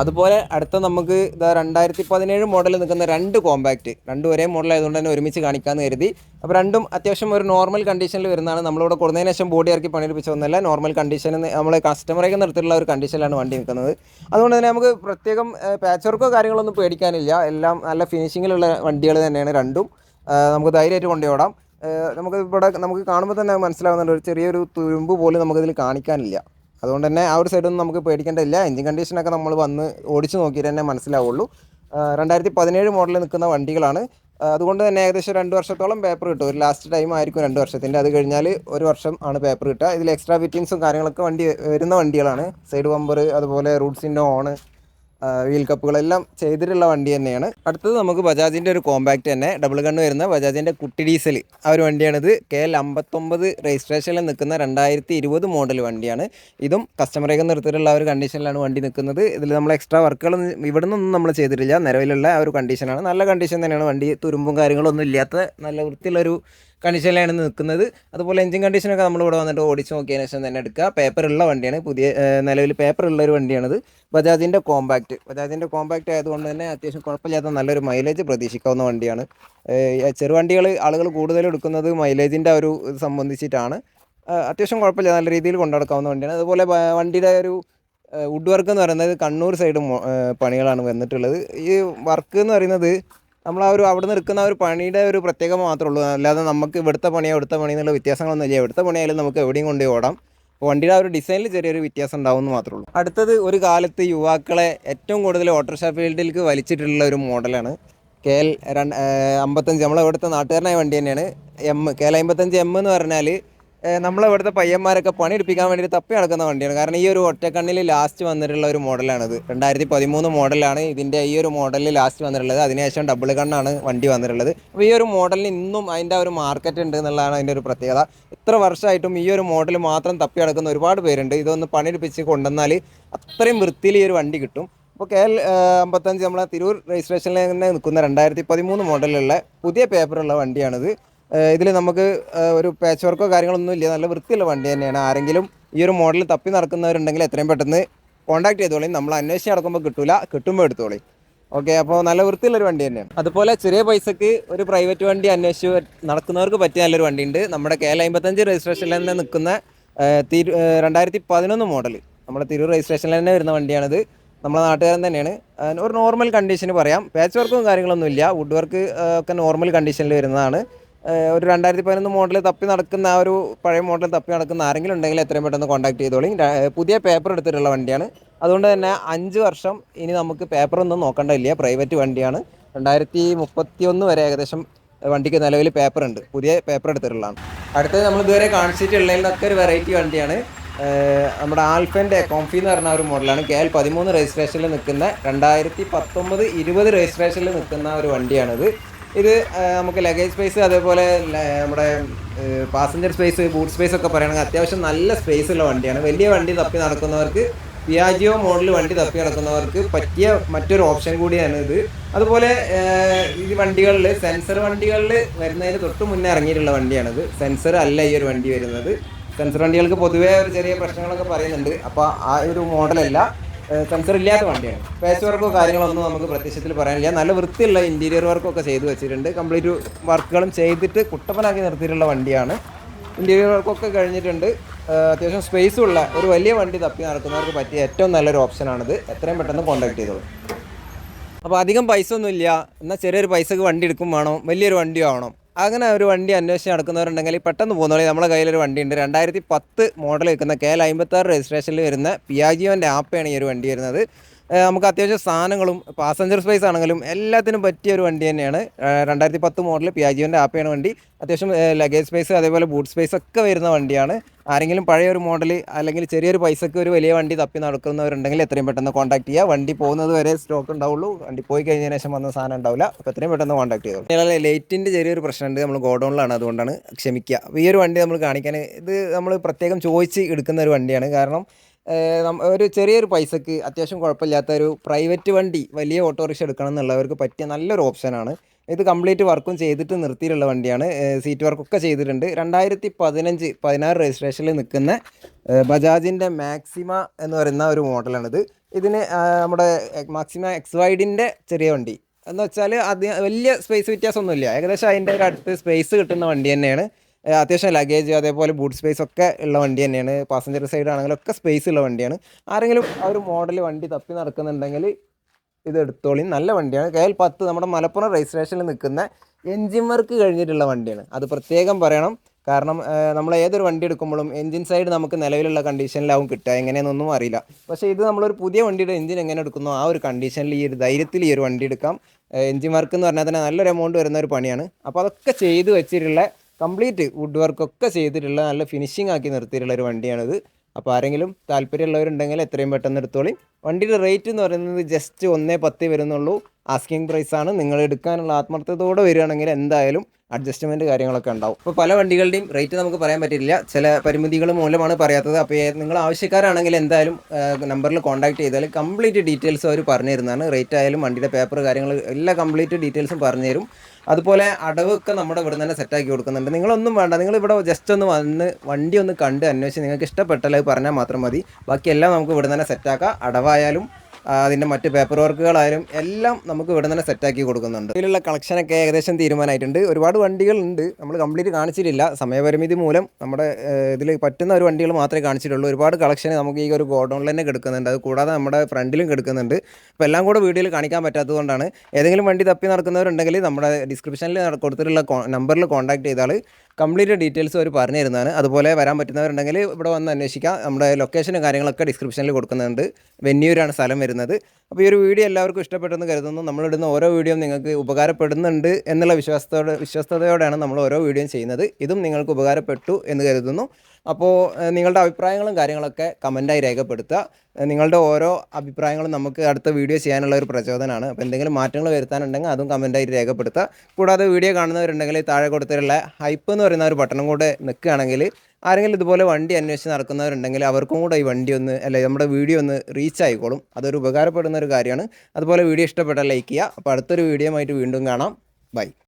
അതുപോലെ അടുത്ത നമുക്ക് ഇതാ 2017 മോഡൽ നിൽക്കുന്ന 2 കോമ്പാക്റ്റ്, രണ്ടും ഒരേ മോഡലായതുകൊണ്ട് തന്നെ ഒരുമിച്ച് കാണിക്കാമെന്ന് കരുതി. അപ്പോൾ രണ്ടും അത്യാവശ്യം ഒരു നോർമൽ കണ്ടീഷനിൽ വരുന്നതാണ്. നമ്മളിവിടെ കൊടുത്തതിന് ശേഷം ബോഡി ഇറക്കി പണിയെടുപ്പിച്ച ഒന്നല്ല, നോർമൽ കണ്ടീഷനിൽ നമ്മൾ കസ്റ്റമറേക്ക് നിർത്തിയിട്ടുള്ള ഒരു കണ്ടീഷനിലാണ് വണ്ടി നിൽക്കുന്നത്. അതുകൊണ്ട് തന്നെ നമുക്ക് പ്രത്യേകം പാച്ച് വർക്കോ കാര്യങ്ങളൊന്നും പേടിക്കാനില്ല. എല്ലാം നല്ല ഫിനിഷിങ്ങിലുള്ള വണ്ടികൾ തന്നെയാണ് രണ്ടും. നമുക്ക് ധൈര്യമായിട്ട് കൊണ്ടുപോകാം. നമുക്ക് ഇവിടെ നമുക്ക് കാണുമ്പോൾ തന്നെ മനസ്സിലാവുന്നുണ്ട്, ഒരു ചെറിയൊരു തുരുമ്പ് പോലും നമുക്കിതിൽ കാണിക്കാനില്ല. അതുകൊണ്ട് തന്നെ ആ ഒരു സൈഡൊന്നും നമുക്ക് പേടിക്കേണ്ടതില്ല. എഞ്ചിൻ കണ്ടീഷനൊക്കെ നമ്മൾ വന്ന് ഓടിച്ച് നോക്കിയിട്ട് തന്നെ മനസ്സിലാവുള്ളൂ. 2017 മോഡലിൽ നിൽക്കുന്ന വണ്ടികളാണ്. അതുകൊണ്ട് തന്നെ ഏകദേശം 2 വർഷത്തോളം പേപ്പർ കിട്ടും. ഒരു ലാസ്റ്റ് ടൈം ആയിരിക്കും 2 വർഷത്തിൻ്റെ. അത് കഴിഞ്ഞാൽ 1 വർഷം ആണ് പേപ്പർ കിട്ടുക. ഇതിൽ എക്സ്ട്രാ ഫിറ്റിങ്സും കാര്യങ്ങളൊക്കെ വരുന്ന വണ്ടികളാണ്. സൈഡ് ബമ്പർ, അതുപോലെ റൂട്ട്സിൻ്റെ ഓണ്, വീൽ കപ്പുകളെല്ലാം ചെയ്തിട്ടുള്ള വണ്ടി തന്നെയാണ്. അടുത്തത് നമുക്ക് ബജാജിൻ്റെ ഒരു കോമ്പാക്റ്റ് തന്നെ, ഡബിൾ ഗണ്ണ് വരുന്ന ബജാജിൻ്റെ കുട്ടി ഡീസൽ, ആ ഒരു വണ്ടിയാണിത്. KL 59 രജിസ്ട്രേഷനിൽ നിൽക്കുന്ന 2020 മോഡൽ വണ്ടിയാണ്. ഇതും കസ്റ്റമറേക്ക് നിർത്തിയിട്ടുള്ള ഒരു കണ്ടീഷനിലാണ് വണ്ടി നിൽക്കുന്നത്. ഇതിൽ നമ്മൾ എക്സ്ട്രാ വർക്കുകളൊന്നും ഇവിടെ നിന്നൊന്നും നമ്മൾ ചെയ്തിട്ടില്ല. നിലവിലുള്ള ആ ഒരു കണ്ടീഷനാണ്. നല്ല കണ്ടീഷൻ തന്നെയാണ് വണ്ടി. തുരുമ്പും കാര്യങ്ങളൊന്നും ഇല്ലാത്ത നല്ല വൃത്തിയുള്ളൊരു കണ്ടീഷനിലാണ് നിൽക്കുന്നത്. അതുപോലെ എഞ്ചിൻ കണ്ടീഷനൊക്കെ നമ്മളിവിടെ വന്നിട്ട് ഓടിച്ച് നോക്കിയതിന് ശേഷം തന്നെ എടുക്കുക. പേപ്പറുള്ള വണ്ടിയാണ്, പുതിയ നിലവിൽ പേപ്പറുള്ള ഒരു വണ്ടിയാണിത്. ബജാജിൻ്റെ കോമ്പാക്റ്റ് ആയതുകൊണ്ട് തന്നെ അത്യാവശ്യം കുഴപ്പമില്ലാത്ത നല്ലൊരു മൈലേജ് പ്രതീക്ഷിക്കാവുന്ന വണ്ടിയാണ്. ചെറുവണ്ടികൾ ആളുകൾ കൂടുതലും എടുക്കുന്നത് മൈലേജിൻ്റെ ഒരു ഇത് സംബന്ധിച്ചിട്ടാണ്. അത്യാവശ്യം കുഴപ്പമില്ല, നല്ല രീതിയിൽ കൊണ്ടുനടക്കാവുന്ന വണ്ടിയാണ്. അതുപോലെ വണ്ടിയുടെ ഒരു വുഡ് വർക്ക് എന്ന് പറയുന്നത് കണ്ണൂർ സൈഡ് പണികളാണ് വന്നിട്ടുള്ളത്. ഈ വർക്ക് എന്ന് പറയുന്നത് നമ്മൾ ആ ഒരു അവിടെ നിന്ന് എടുക്കുന്ന ഒരു പണിയുടെ ഒരു പ്രത്യേകത മാത്രമേ ഉള്ളൂ. അല്ലാതെ നമുക്ക് ഇവിടുത്തെ പണി എന്നുള്ള വ്യത്യാസങ്ങളൊന്നും ഇല്ല. എവിടുത്തെ പണിയായാലും നമുക്ക് എവിടെയും കൊണ്ടുപോയി ഓടാം. അപ്പോൾ വണ്ടിയുടെ ആ ഒരു ഡിസൈനിൽ ചെറിയൊരു വ്യത്യാസം ഉണ്ടാവുമെന്ന് മാത്രമേ ഉള്ളൂ. അടുത്തത് ഒരു കാലത്ത് യുവാക്കളെ ഏറ്റവും കൂടുതൽ ഓട്ടോറിക്ഷ ഫീൽഡിലേക്ക് വലിച്ചിട്ടുള്ള ഒരു മോഡലാണ് KL 55. നമ്മളെ ഇവിടുത്തെ നാട്ടുകാരനായ വണ്ടി തന്നെയാണ്. KL 55 എന്ന് പറഞ്ഞാൽ നമ്മളിവിടുത്തെ പയ്യന്മാരൊക്കെ പണിയെടുപ്പിക്കാൻ വേണ്ടി തപ്പി നടക്കുന്ന വണ്ടിയാണ്. കാരണം ഈ ഒരു ഒറ്റക്കണ്ണിൽ ലാസ്റ്റ് വന്നിട്ടുള്ള ഒരു മോഡലാണിത്. 2013 മോഡലാണ് ഇതിൻ്റെ ഈ ഒരു മോഡലിൽ ലാസ്റ്റ് വന്നിട്ടുള്ളത്. അതിനുശേഷം ഡബിൾ കണ്ണാണ് വണ്ടി വന്നിട്ടുള്ളത്. അപ്പോൾ ഈ ഒരു മോഡലിന് ഇന്നും അതിൻ്റെ ഒരു മാർക്കറ്റ് ഉണ്ട് എന്നുള്ളതാണ് അതിൻ്റെ ഒരു പ്രത്യേകത. ഇത്ര വർഷമായിട്ടും ഈ ഒരു മോഡൽ മാത്രം തപ്പി നടക്കുന്ന ഒരുപാട് പേരുണ്ട്. ഇതൊന്ന് പണിയെടുപ്പിച്ച് കൊണ്ടുവന്നാൽ അത്രയും വൃത്തിയിൽ ഈ ഒരു വണ്ടി കിട്ടും. അപ്പോൾ KL 55 നമ്മളെ തിരൂർ രജിസ്ട്രേഷനിൽ തന്നെ നിൽക്കുന്ന 2013 മോഡലിലുള്ള പുതിയ പേപ്പറുള്ള വണ്ടിയാണിത്. ഇതിൽ നമുക്ക് ഒരു പാച്ച് വർക്കോ കാര്യങ്ങളൊന്നും ഇല്ല, നല്ല വൃത്തിയുള്ള വണ്ടി തന്നെയാണ്. ആരെങ്കിലും ഈ ഒരു മോഡൽ തപ്പി നടക്കുന്നവരുണ്ടെങ്കിൽ എത്രയും പെട്ടെന്ന് കോൺടാക്ട് ചെയ്തോളി. നമ്മൾ അന്വേഷിച്ച് നടക്കുമ്പോൾ കിട്ടില്ല, കിട്ടുമ്പോൾ എടുത്തോളി. ഓക്കെ, അപ്പോൾ നല്ല വൃത്തിയുള്ളൊരു വണ്ടി തന്നെയാണ്. അതുപോലെ ചെറിയ പൈസക്ക് ഒരു പ്രൈവറ്റ് വണ്ടി അന്വേഷിച്ച് നടക്കുന്നവർക്ക് പറ്റിയ നല്ലൊരു വണ്ടിയുണ്ട്. നമ്മുടെ KL 55 രജിസ്ട്രേഷനിൽ തന്നെ നിൽക്കുന്ന 2011 മോഡൽ നമ്മുടെ തിരൂർ രജിസ്ട്രേഷനിൽ തന്നെ വരുന്ന വണ്ടിയാണിത്. നമ്മളെ നാട്ടുകാരൻ തന്നെയാണ്. ഒരു നോർമൽ കണ്ടീഷന് പറയാം. പാച്ച് വർക്കും കാര്യങ്ങളൊന്നും ഇല്ല. വുഡ് വർക്ക് ഒക്കെ നോർമൽ കണ്ടീഷനിൽ വരുന്നതാണ്. ഒരു 2011 മോഡൽ തപ്പി നടക്കുന്ന ആ ഒരു പഴയ മോഡൽ തപ്പി നടക്കുന്ന ആരെങ്കിലും ഉണ്ടെങ്കിൽ എത്രയും പെട്ടെന്ന് കോൺടാക്ട് ചെയ്തോളി. പുതിയ പേപ്പർ എടുത്തിട്ടുള്ള വണ്ടിയാണ്. അതുകൊണ്ട് തന്നെ 5 വർഷം ഇനി നമുക്ക് പേപ്പറൊന്നും നോക്കേണ്ടതില്ല. പ്രൈവറ്റ് വണ്ടിയാണ്. 2031 വരെ ഏകദേശം വണ്ടിക്ക് നിലവിൽ പേപ്പർ ഉണ്ട്. പുതിയ പേപ്പർ എടുത്തിട്ടുള്ളതാണ്. അടുത്തത് നമ്മൾ ഇതുവരെ കാണിച്ചിട്ടുള്ളതിനൊക്കെ ഒരു വെറൈറ്റി വണ്ടിയാണ്. നമ്മുടെ ആൽഫൻ്റെ കോംഫി എന്ന് പറഞ്ഞ ഒരു മോഡലാണ്. KL 13 രജിസ്ട്രേഷനിൽ നിൽക്കുന്ന 2019-20 രജിസ്ട്രേഷനിൽ നിൽക്കുന്ന ഒരു വണ്ടിയാണിത്. ഇത് നമുക്ക് ലഗേജ് സ്പേസ്, അതേപോലെ നമ്മുടെ പാസഞ്ചർ സ്പേസ്, ബൂട്ട് സ്പേസ് ഒക്കെ പറയുകയാണെങ്കിൽ അത്യാവശ്യം നല്ല സ്പേസ് ഉള്ള വണ്ടിയാണ്. വലിയ വണ്ടി തപ്പി നടക്കുന്നവർക്ക്, പിയാജിയോ മോഡൽ വണ്ടി തപ്പി നടക്കുന്നവർക്ക് പറ്റിയ മറ്റൊരു ഓപ്ഷൻ കൂടിയാണ് ഇത്. അതുപോലെ ഈ വണ്ടികളിൽ സെൻസർ വണ്ടികളിൽ വരുന്നതിന് തൊട്ട് മുന്നേ ഇറങ്ങിയിട്ടുള്ള വണ്ടിയാണിത്. സെൻസർ അല്ല ഈ ഒരു വണ്ടി വരുന്നത്. സെൻസർ വണ്ടികൾക്ക് പൊതുവേ ഒരു ചെറിയ പ്രശ്നങ്ങളൊക്കെ പറയുന്നുണ്ട്. അപ്പോൾ ആ ഒരു മോഡലല്ല, സെൻസർ ഇല്ലാത്ത വണ്ടിയാണ്. പാച്ച് വർക്കോ കാര്യങ്ങളൊന്നും നമുക്ക് പ്രത്യക്ഷത്തിൽ പറയാനില്ല. നല്ല വൃത്തിയുള്ള ഇൻറ്റീരിയർ വർക്കൊക്കെ ചെയ്ത് വെച്ചിട്ടുണ്ട്. കംപ്ലീറ്റ് വർക്കുകളും ചെയ്തിട്ട് കുട്ടപ്പനാക്കി നിർത്തിയിട്ടുള്ള വണ്ടിയാണ്. ഇൻറ്റീരിയർ വർക്കൊക്കെ കഴിഞ്ഞിട്ടുണ്ട്. അത്യാവശ്യം സ്പേസുള്ള ഒരു വലിയ വണ്ടി തപ്പി നടക്കുന്നവർക്ക് പറ്റിയ ഏറ്റവും നല്ലൊരു ഓപ്ഷനാണിത്. എത്രയും പെട്ടെന്ന് കോൺടാക്ട് ചെയ്തോളൂ. അപ്പോൾ അധികം പൈസ ഒന്നുമില്ല, എന്നാൽ ചെറിയൊരു പൈസക്ക് വണ്ടി എടുക്കും വേണം, വലിയൊരു വണ്ടി ആവണം. അങ്ങനെ ഒരു വണ്ടി അന്വേഷിച്ച് നടക്കുന്നവരുണ്ടെങ്കിൽ പെട്ടെന്ന് പോകുന്നോളി. നമ്മുടെ കയ്യിലൊരു വണ്ടിയുണ്ട്. 2010 മോഡൽ വെക്കുന്ന KL 56 രജിസ്ട്രേഷനിൽ വരുന്ന പിയാജിയോൻ്റെ ആപ്പയാണ് ഈ ഒരു വണ്ടി വരുന്നത്. നമുക്ക് അത്യാവശ്യം സാധനങ്ങളും പാസഞ്ചർ സ്പേസ് ആണെങ്കിലും എല്ലാത്തിനും പറ്റിയ ഒരു വണ്ടി തന്നെയാണ്. 2010 മോഡൽ പിയാജിയോൻ്റെ ആപ്പയാണ് വണ്ടി. അത്യാവശ്യം ലഗേജ് സ്പേസ്, അതേപോലെ ബൂട്ട് സ്പേസ് ഒക്കെ വരുന്ന വണ്ടിയാണ്. ആരെങ്കിലും പഴയ ഒരു മോഡൽ അല്ലെങ്കിൽ ചെറിയൊരു പൈസക്ക് ഒരു വലിയ വണ്ടി തപ്പി നടക്കുന്നവരുണ്ടെങ്കിൽ എത്രയും പെട്ടെന്ന് കോൺടാക്ട് ചെയ്യുക. വണ്ടി പോകുന്നത് വരെ സ്റ്റോക്ക് ഉണ്ടാവുള്ളൂ. വണ്ടി പോയി കഴിഞ്ഞതിന് ശേഷം വന്ന സാധനം ഉണ്ടാവില്ല. അപ്പോൾ എത്രയും പെട്ടെന്ന് കോൺടാക്ട് ചെയ്തോളൂ. ലൈറ്റിൻ്റെ ചെറിയൊരു പ്രശ്നമുണ്ട്. നമ്മൾ ഗോഡൗണിലാണ്, അതുകൊണ്ടാണ്, ക്ഷമിക്കുക. അപ്പോൾ ഈ ഒരു വണ്ടി നമ്മൾ കാണിക്കാൻ, ഇത് നമ്മൾ പ്രത്യേകം ചോദിച്ച് എടുക്കുന്ന ഒരു വണ്ടിയാണ്. കാരണം ഒരു ചെറിയൊരു പൈസക്ക് അത്യാവശ്യം കുഴപ്പമില്ലാത്ത ഒരു പ്രൈവറ്റ് വണ്ടി, വലിയ ഓട്ടോറിക്ഷ എടുക്കണം എന്നുള്ളവർക്ക് പറ്റിയ നല്ലൊരു ഓപ്ഷനാണ് ഇത്. കംപ്ലീറ്റ് വർക്കും ചെയ്തിട്ട് നിർത്തിയിട്ടുള്ള വണ്ടിയാണ്. സീറ്റ് വർക്കൊക്കെ ചെയ്തിട്ടുണ്ട്. 2015-16 രജിസ്ട്രേഷനിൽ നിൽക്കുന്ന ബജാജിൻ്റെ മാക്സിമ എന്ന് പറയുന്ന ഒരു മോഡലാണിത്. ഇതിന് നമ്മുടെ മാക്സിമ എക്സ് വൈഡിൻ്റെ ചെറിയ വണ്ടി എന്ന് വെച്ചാൽ അത് വലിയ സ്പേസ് വ്യത്യാസമൊന്നുമില്ല. ഏകദേശം അതിൻ്റെ ഒരു അടുത്ത് സ്പേസ് കിട്ടുന്ന വണ്ടി തന്നെയാണ്. അത്യാവശ്യം ലഗേജ് അതേപോലെ ബൂട്ട് സ്പേസ് ഒക്കെ ഉള്ള വണ്ടി തന്നെയാണ്. പാസഞ്ചർ സൈഡ് ആണെങ്കിലും ഒക്കെ സ്പേസ് ഉള്ള വണ്ടിയാണ്. ആരെങ്കിലും ആ ഒരു മോഡൽ വണ്ടി തപ്പി നടക്കുന്നുണ്ടെങ്കിൽ ഇത് എടുത്തോളി. നല്ല വണ്ടിയാണ്. KL10 നമ്മുടെ മലപ്പുറം രജിസ്ട്രേഷനിൽ നിൽക്കുന്ന എൻജിൻ വർക്ക് കഴിഞ്ഞിട്ടുള്ള വണ്ടിയാണ്. അത് പ്രത്യേകം പറയണം. കാരണം നമ്മൾ ഏതൊരു വണ്ടി എടുക്കുമ്പോഴും എൻജിൻ സൈഡ് നമുക്ക് നിലവിലുള്ള കണ്ടീഷനിലാവും കിട്ടുക, എങ്ങനെയെന്നൊന്നും അറിയില്ല. പക്ഷേ ഇത് നമ്മളൊരു പുതിയ വണ്ടിയുടെ എൻജിൻ എങ്ങനെ എടുക്കുന്നോ ആ ഒരു കണ്ടീഷനിൽ ഈ ഒരു ധൈര്യത്തിൽ ഈ ഒരു വണ്ടി എടുക്കാം. എൻജിൻ വർക്ക് എന്ന് പറഞ്ഞാൽ തന്നെ നല്ലൊരു എമൗണ്ട് വരുന്ന ഒരു പണിയാണ്. അപ്പോൾ അതൊക്കെ ചെയ്ത് വെച്ചിട്ടുള്ള കംപ്ലീറ്റ് വുഡ് വർക്കൊക്കെ ചെയ്തിട്ടുള്ള നല്ല ഫിനിഷിംഗ് ആക്കി നിർത്തിയിട്ടുള്ള ഒരു വണ്ടിയാണിത്. അപ്പോൾ ആരെങ്കിലും താല്പര്യമുള്ളവരുണ്ടെങ്കിൽ എത്രയും പെട്ടെന്ന് എടുത്തോളി. വണ്ടിയുടെ റേറ്റ് എന്ന് പറയുന്നത് ജസ്റ്റ് 1.10 വരുന്നുള്ളൂ. ആസ്കിങ് പ്രൈസാണ്. നിങ്ങൾ എടുക്കാനുള്ള ആത്മാർത്ഥതയോടെ വരികയാണെങ്കിൽ എന്തായാലും അഡ്ജസ്റ്റ്മെൻറ്റ് കാര്യങ്ങളൊക്കെ ഉണ്ടാവും. അപ്പോൾ പല വണ്ടികളുടെയും റേറ്റ് നമുക്ക് പറയാൻ പറ്റില്ല, ചില പരിമിതികൾ മൂലമാണ് പറയാത്തത്. അപ്പോൾ നിങ്ങൾ ആവശ്യക്കാരാണെങ്കിൽ എന്തായാലും നമ്പറിൽ കോൺടാക്ട് ചെയ്താൽ കംപ്ലീറ്റ് ഡീറ്റെയിൽസ് അവർ പറഞ്ഞു തരുന്നതാണ്. റേറ്റ് ആയാലും വണ്ടിയുടെ പേപ്പർ കാര്യങ്ങൾ എല്ലാ കംപ്ലീറ്റ് ഡീറ്റെയിൽസും പറഞ്ഞു തരും. അതുപോലെ അടവൊക്കെ നമ്മുടെ ഇവിടെ തന്നെ സെറ്റാക്കി കൊടുക്കുന്നുണ്ട്. നിങ്ങളൊന്നും വേണ്ട, നിങ്ങളിവിടെ ജസ്റ്റ് ഒന്ന് വന്ന് വണ്ടി ഒന്ന് കണ്ട് അന്വേഷിച്ച് നിങ്ങൾക്ക് ഇഷ്ടപ്പെട്ടാൽ അത് പറഞ്ഞാൽ മാത്രം മതി. ബാക്കിയെല്ലാം നമുക്ക് ഇവിടെ തന്നെ സെറ്റാക്കാം. അടവായാലും അതിൻ്റെ മറ്റ് പേപ്പർ വർക്കുകളായാലും എല്ലാം നമുക്ക് ഇവിടെ തന്നെ സെറ്റാക്കി കൊടുക്കുന്നുണ്ട്. ഇതിലുള്ള കളക്ഷനൊക്കെ ഏകദേശം തീരുമാനമായിട്ടുണ്ട്. ഒരുപാട് വണ്ടികളുണ്ട്, നമ്മൾ കംപ്ലീറ്റ് കാണിച്ചിട്ടില്ല സമയപരിമിതി മൂലം. നമ്മുടെ ഇതിൽ പറ്റുന്ന ഒരു വണ്ടികൾ മാത്രമേ കാണിച്ചിട്ടുള്ളൂ. ഒരുപാട് കളക്ഷൻ നമുക്ക് ഈ ഒരു ഗോഡൗണിൽ തന്നെ കിടക്കുന്നുണ്ട്. അത് കൂടാതെ നമ്മുടെ ഫ്രണ്ടിലും കിടക്കുന്നുണ്ട്. അപ്പോൾ എല്ലാം കൂടെ വീഡിയോയിൽ കാണിക്കാൻ പറ്റാത്തതുകൊണ്ടാണ്. ഏതെങ്കിലും വണ്ടി തപ്പി നടക്കുന്നവരുണ്ടെങ്കിൽ നമ്മുടെ ഡിസ്ക്രിപ്ഷനിൽ കൊടുത്തിട്ടുള്ള നമ്പറിൽ കോൺടാക്ട് ചെയ്താൽ കംപ്ലീറ്റ് ഡീറ്റെയിൽസ് അവർ പറഞ്ഞു തരുന്നതാണ്. അതുപോലെ വരാൻ പറ്റുന്നവരുണ്ടെങ്കിൽ ഇവിടെ വന്ന് അന്വേഷിക്കാം. നമ്മുടെ ലൊക്കേഷനും കാര്യങ്ങളൊക്കെ ഡിസ്ക്രിപ്ഷനിൽ കൊടുക്കുന്നുണ്ട്. വെന്നിയൂരാണ് സ്ഥലം വരുന്നത്. അപ്പോൾ ഈ ഒരു വീഡിയോ എല്ലാവർക്കും ഇഷ്ടപ്പെട്ടെന്ന് കരുതുന്നു. നമ്മളിടുന്ന ഓരോ വീഡിയോയും നിങ്ങൾക്ക് ഉപകാരപ്പെടുന്നുണ്ട് എന്നുള്ള വിശ്വസ്തയോടെയാണ് നമ്മൾ ഓരോ വീഡിയോയും ചെയ്യുന്നത്. ഇതും നിങ്ങൾക്ക് ഉപകാരപ്പെട്ടു എന്ന് കരുതുന്നു. അപ്പോൾ നിങ്ങളുടെ അഭിപ്രായങ്ങളും കാര്യങ്ങളൊക്കെ കമൻറ്റായി രേഖപ്പെടുത്തുക. നിങ്ങളുടെ ഓരോ അഭിപ്രായങ്ങളും നമുക്ക് അടുത്ത വീഡിയോ ചെയ്യാനുള്ള ഒരു പ്രചോദനമാണ്. അപ്പോൾ എന്തെങ്കിലും മാറ്റങ്ങൾ വരുത്താനുണ്ടെങ്കിൽ അതും കമൻറ്റായി രേഖപ്പെടുത്തുക. കൂടാതെ വീഡിയോ കാണുന്നവരുണ്ടെങ്കിൽ താഴെ കൊടുത്തിട്ടുള്ള ഹൈപ്പ് എന്ന് പറയുന്ന ഒരു ബട്ടണും കൂടെ നിൽക്കുകയാണെങ്കിൽ ആരെങ്കിലും ഇതുപോലെ വണ്ടി അന്വേഷിച്ച് നടക്കുന്നവരുണ്ടെങ്കിൽ അവർക്കും കൂടെ ഈ വണ്ടി ഒന്ന് നമ്മുടെ വീഡിയോ ഒന്ന് റീച്ച് ആയിക്കോളും. അതൊരു ഉപകാരപ്പെടുന്ന ഒരു കാര്യമാണ്. അതുപോലെ വീഡിയോ ഇഷ്ടപ്പെട്ടാൽ ലൈക്ക് ചെയ്യുക. അപ്പോൾ അടുത്തൊരു വീഡിയോ ആയിട്ട് വീണ്ടും കാണാം. ബൈ.